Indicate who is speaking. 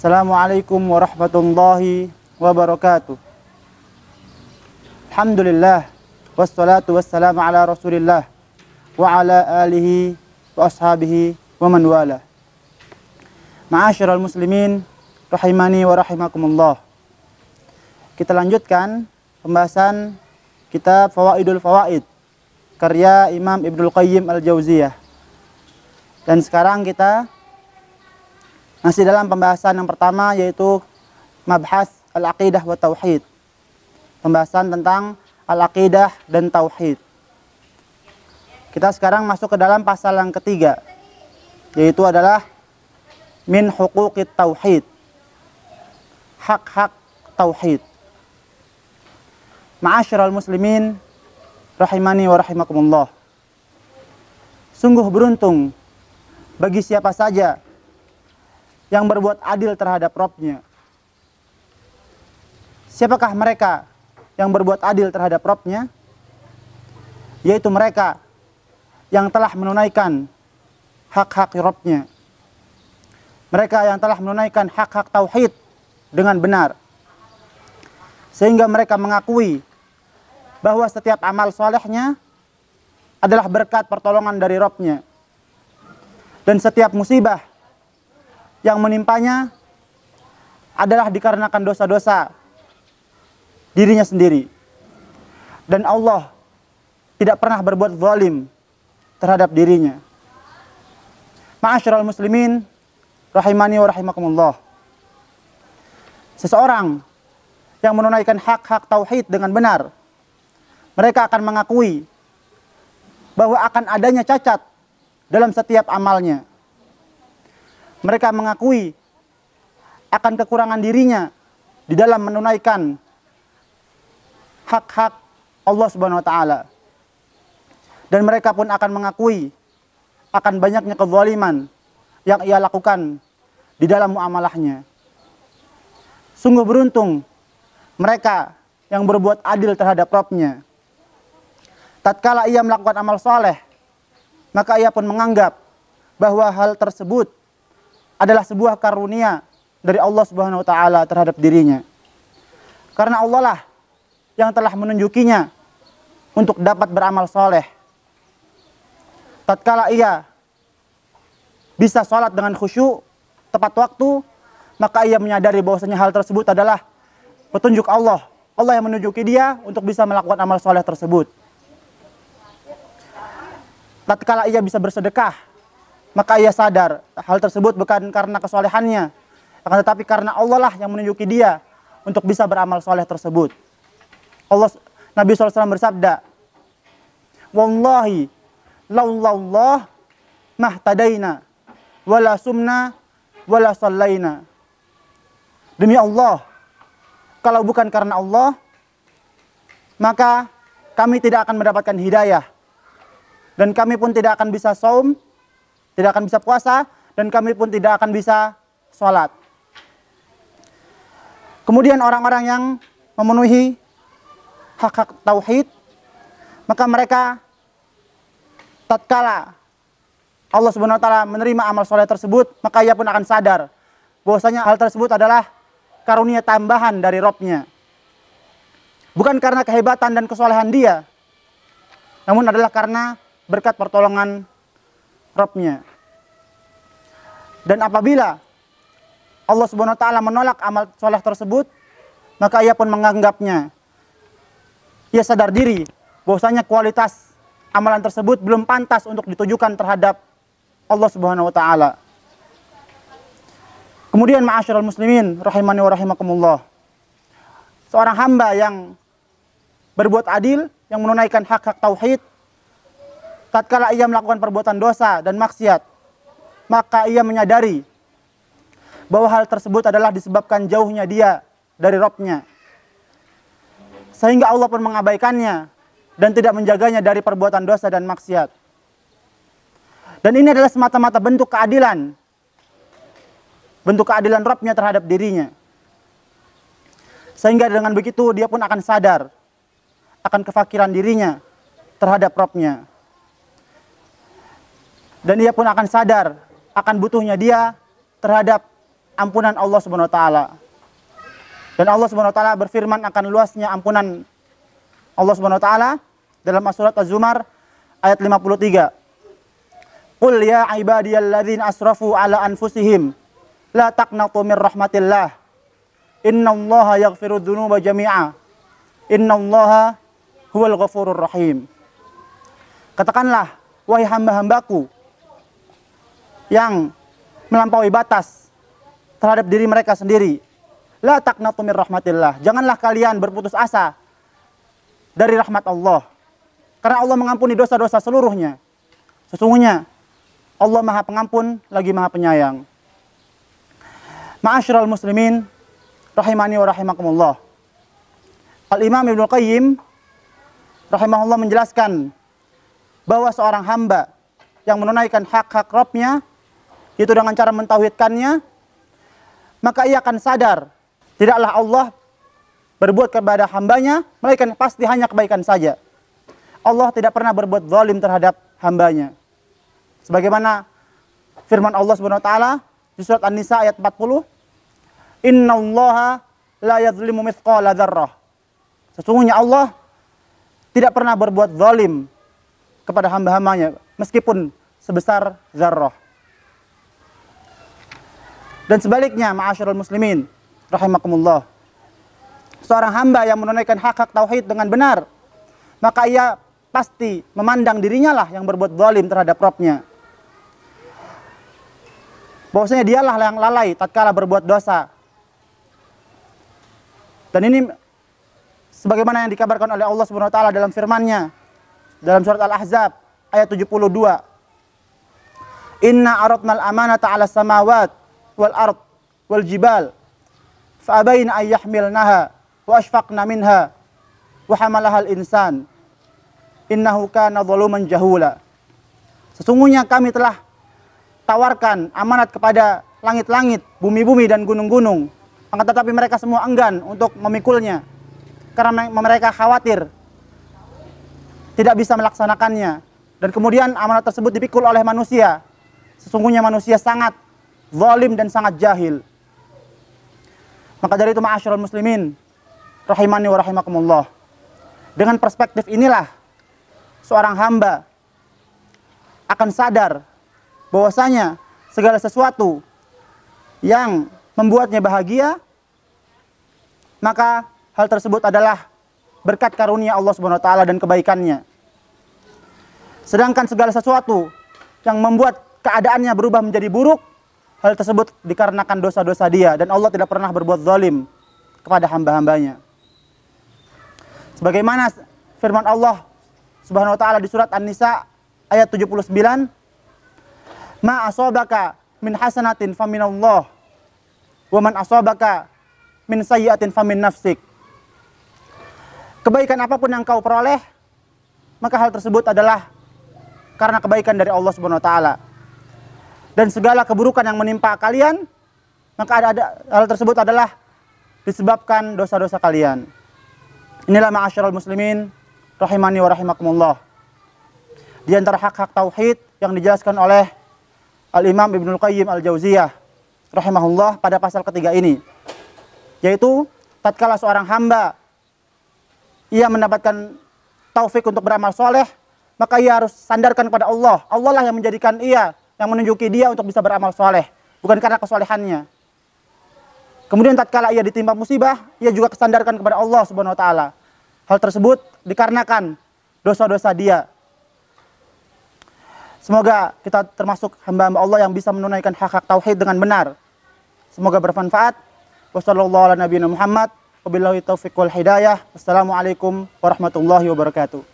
Speaker 1: Assalamualaikum warahmatullahi wabarakatuh. Alhamdulillah, wassalatu wassalamu ala rasulillah wa ala alihi wa ashabihi wa man wala. Ma'asyiral muslimin rahimani wa rahimakumullah. Kita lanjutkan pembahasan kitab Fawaidul Fawaid karya Imam Ibnul Qayyim Al-Jauziyah. Dan sekarang kita masih dalam pembahasan yang pertama, yaitu mabhas al-aqidah wa tauhid. Pembahasan tentang al-aqidah dan tauhid. Kita sekarang masuk ke dalam pasal yang ketiga, yaitu adalah min huquqit tauhid. Hak-hak tauhid. Ma'asyiral muslimin rahimani wa rahimakumullah. Sungguh beruntung bagi siapa saja yang berbuat adil terhadap Rabb-Nya. Siapakah mereka yang berbuat adil terhadap Rabb-Nya? Yaitu mereka yang telah menunaikan hak-hak Rabb-Nya. Mereka yang telah menunaikan hak-hak tauhid dengan benar. Sehingga mereka mengakui bahwa setiap amal solehnya adalah berkat pertolongan dari Rabb-Nya. Dan setiap musibah yang menimpanya adalah dikarenakan dosa-dosa dirinya sendiri. Dan Allah tidak pernah berbuat zalim terhadap dirinya. Ma'asyiral muslimin rahimani wa rahimakumullah. Seseorang yang menunaikan hak-hak tauhid dengan benar, mereka akan mengakui bahwa akan adanya cacat dalam setiap amalnya. Mereka mengakui akan kekurangan dirinya di dalam menunaikan hak-hak Allah Subhanahu wa taala. Dan mereka pun akan mengakui akan banyaknya kezaliman yang ia lakukan di dalam muamalahnya. Sungguh beruntung mereka yang berbuat adil terhadap Rabb-Nya. Tatkala ia melakukan amal soleh, maka ia pun menganggap bahwa hal tersebut adalah sebuah karunia dari Allah Subhanahu wa taala terhadap dirinya. Karena Allah lah yang telah menunjukinya untuk dapat beramal soleh. Tatkala ia bisa sholat dengan khusyuk tepat waktu, maka ia menyadari bahwasanya hal tersebut adalah petunjuk Allah. Allah yang menunjuki dia untuk bisa melakukan amal soleh tersebut. Tatkala ia bisa bersedekah, maka ia sadar hal tersebut bukan karena kesolehannya, akan tetapi karena Allah lah yang menunjuki dia untuk bisa beramal soleh tersebut. Nabi SAW bersabda, "Wallahi, laulallah mahtadaina, wala sumna, wala sallaina." Demi Allah, kalau bukan karena Allah, maka kami tidak akan mendapatkan hidayah. Dan kami pun tidak akan bisa saum, tidak akan bisa puasa, dan kami pun tidak akan bisa sholat. Kemudian orang-orang yang memenuhi hak-hak tauhid, maka mereka tatkala Allah Subhanahu wa taala menerima amal soleh tersebut, maka ia pun akan sadar bahwasanya hal tersebut adalah karunia tambahan dari Rabb-Nya. Bukan karena kehebatan dan kesolehan dia, namun adalah karena berkat pertolongan Rabb-Nya. Dan apabila Allah Subhanahu wa taala menolak amal soleh tersebut, maka ia pun menganggapnya, ia sadar diri bahwasanya kualitas amalan tersebut belum pantas untuk ditujukan terhadap Allah Subhanahu wa taala. Kemudian ma'asyiral muslimin rahimani wa rahimakumullah. Seorang hamba yang berbuat adil, yang menunaikan hak-hak tauhid, tatkala ia melakukan perbuatan dosa dan maksiat, maka ia menyadari bahwa hal tersebut adalah disebabkan jauhnya dia dari Rabb-Nya. Sehingga Allah pun mengabaikannya dan tidak menjaganya dari perbuatan dosa dan maksiat. Dan ini adalah semata-mata bentuk keadilan. Bentuk keadilan Rabb-Nya terhadap dirinya. Sehingga dengan begitu dia pun akan sadar akan kefakiran dirinya terhadap Rabb-Nya. Dan ia pun akan sadar akan butuhnya dia terhadap ampunan Allah Subhanahu wa taala. Dan Allah Subhanahu wa taala berfirman akan luasnya ampunan Allah Subhanahu wa taala dalam surat Az-Zumar ayat 53. Qul ya ibadiyalladzina asrafu ala anfusihim la taqnatu min rahmatillah. Innallaha yaghfiru dzunuba jami'a. Innallaha huwal ghafurur rahim. Katakanlah, wahai hamba-hambaku yang melampaui batas terhadap diri mereka sendiri, la taqnatu min rahmatillah. Janganlah kalian berputus asa dari rahmat Allah. Karena Allah mengampuni dosa-dosa seluruhnya. Sesungguhnya Allah Maha Pengampun lagi Maha Penyayang. Ma'asyiral muslimin rahimani wa rahimakumullah. Al-Imam Ibnu Qayyim rahimahullah menjelaskan bahwa seorang hamba yang menunaikan hak-hak Rabb-nya itu dengan cara mentauhidkannya, maka ia akan sadar tidaklah Allah berbuat kepada hambanya melainkan pasti hanya kebaikan saja. Allah tidak pernah berbuat zalim terhadap hambanya. Sebagaimana firman Allah Subhanahu wa taala di surat An-Nisa ayat 40, "Innallaha la yadzlimu mithqala dzarrah." Sesungguhnya Allah tidak pernah berbuat zalim kepada hamba-hambanya meskipun sebesar zarrah. Dan sebaliknya, ma'asyiral muslimin rahimakumullah, seorang hamba yang menunaikan hak-hak tauhid dengan benar, maka ia pasti memandang dirinya lah yang berbuat zalim terhadap Rabb-nya. Bahwasanya dialah yang lalai tatkala berbuat dosa. Dan ini sebagaimana yang dikabarkan oleh Allah Subhanahu wa taala dalam firman-Nya dalam surat Al-Ahzab ayat 72. Inna aradnal amanata 'alas samawat wal ard wal jibal fa abaina ay yahmilnaha wa ashfaqna minha wa hamalahal insan innahu kana zaluman jahula. Sesungguhnya kami telah tawarkan amanat kepada langit-langit, bumi-bumi dan gunung-gunung, akan tetapi mereka semua enggan untuk memikulnya karena mereka khawatir tidak bisa melaksanakannya. Dan kemudian amanat tersebut dipikul oleh manusia. Sesungguhnya manusia sangat zalim dan sangat jahil. Maka dari itu, ma'asyiral muslimin rahimani wa rahimakumullah, dengan perspektif inilah seorang hamba akan sadar bahwasanya segala sesuatu yang membuatnya bahagia, maka hal tersebut adalah berkat karunia Allah Subhanahu wa taala dan kebaikannya. Sedangkan segala sesuatu yang membuat keadaannya berubah menjadi buruk, hal tersebut dikarenakan dosa-dosa dia, dan Allah tidak pernah berbuat zalim kepada hamba-hambanya. Sebagaimana firman Allah Subhanahu wa taala di surat An-Nisa ayat 79, "Ma asabaka min hasanatin faminallah, wa man asabaka min sayyi'atin famin nafsik." Kebaikan apapun yang kau peroleh, maka hal tersebut adalah karena kebaikan dari Allah Subhanahu wa taala. Dan segala keburukan yang menimpa kalian, maka hal tersebut adalah disebabkan dosa-dosa kalian. Inilah ma'asyiral muslimin rahimani wa rahimakumullah, di antara hak-hak tauhid yang dijelaskan oleh Al-Imam Ibnu Qayyim Al-Jauziyah rahimahullah pada pasal ketiga ini, yaitu tatkala seorang hamba ia mendapatkan taufik untuk beramal soleh, maka ia harus sandarkan kepada Allah. Allah lah yang menjadikan ia, yang menunjuki dia untuk bisa beramal soleh, bukan karena kesolehannya. Kemudian tatkala ia ditimpa musibah, ia juga kesandarkan kepada Allah Subhanahu wa taala. Hal tersebut dikarenakan dosa-dosa dia. Semoga kita termasuk hamba-hamba Allah yang bisa menunaikan hak-hak tauhid dengan benar. Semoga bermanfaat. Wassallallahu ala nabiyina Muhammad. Wabillahi taufiq wal hidayah. Wassalamualaikum warahmatullahi wabarakatuh.